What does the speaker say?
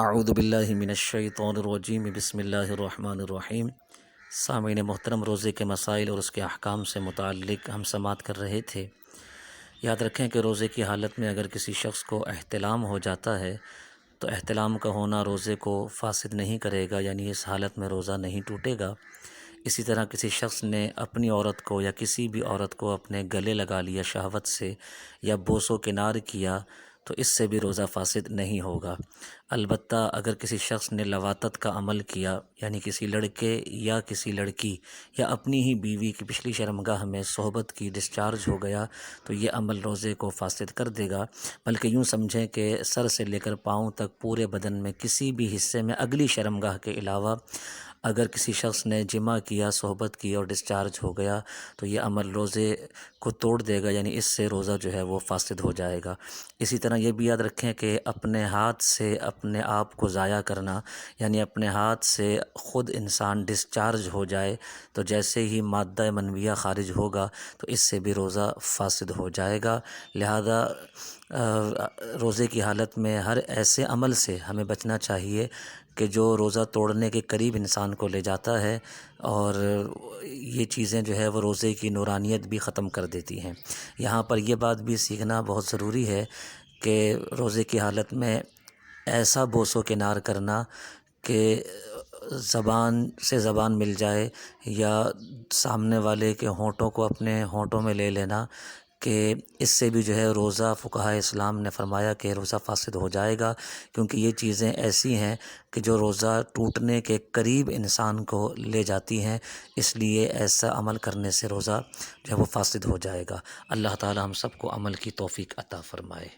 اعوذ باللہ من الشیطان الرجیم بسم اللہ الرحمن الرحیم۔ سامعین محترم، روزے کے مسائل اور اس کے احکام سے متعلق ہم سماعت کر رہے تھے۔ یاد رکھیں کہ روزے کی حالت میں اگر کسی شخص کو احتلام ہو جاتا ہے تو احتلام کا ہونا روزے کو فاسد نہیں کرے گا، یعنی اس حالت میں روزہ نہیں ٹوٹے گا۔ اسی طرح کسی شخص نے اپنی عورت کو یا کسی بھی عورت کو اپنے گلے لگا لیا شہوت سے یا بوس و کنار کیا تو اس سے بھی روزہ فاسد نہیں ہوگا۔ البتہ اگر کسی شخص نے لواطت کا عمل کیا، یعنی کسی لڑکے یا کسی لڑکی یا اپنی ہی بیوی کی پچھلی شرمگاہ میں صحبت کی، ڈسچارج ہو گیا تو یہ عمل روزے کو فاسد کر دے گا۔ بلکہ یوں سمجھیں کہ سر سے لے کر پاؤں تک پورے بدن میں کسی بھی حصے میں اگلی شرمگاہ کے علاوہ اگر کسی شخص نے جمع کیا، صحبت کی اور ڈسچارج ہو گیا تو یہ عمل روزے کو توڑ دے گا، یعنی اس سے روزہ جو ہے وہ فاسد ہو جائے گا۔ اسی طرح یہ بھی یاد رکھیں کہ اپنے ہاتھ سے اپنے آپ کو ضائع کرنا، یعنی اپنے ہاتھ سے خود انسان ڈسچارج ہو جائے تو جیسے ہی مادہ منویہ خارج ہوگا تو اس سے بھی روزہ فاسد ہو جائے گا۔ لہذا روزے کی حالت میں ہر ایسے عمل سے ہمیں بچنا چاہیے کہ جو روزہ توڑنے کے قریب انسان کو لے جاتا ہے، اور یہ چیزیں جو ہے وہ روزے کی نورانیت بھی ختم کر دیتی ہیں۔ یہاں پر یہ بات بھی سیکھنا بہت ضروری ہے کہ روزے کی حالت میں ایسا بوس و کنار کرنا کہ زبان سے زبان مل جائے یا سامنے والے کے ہونٹوں کو اپنے ہونٹوں میں لے لینا، کہ اس سے بھی جو ہے روزہ فقہائے اسلام نے فرمایا کہ روزہ فاسد ہو جائے گا، کیونکہ یہ چیزیں ایسی ہیں کہ جو روزہ ٹوٹنے کے قریب انسان کو لے جاتی ہیں، اس لیے ایسا عمل کرنے سے روزہ جو ہے وہ فاسد ہو جائے گا۔ اللہ تعالی ہم سب کو عمل کی توفیق عطا فرمائے۔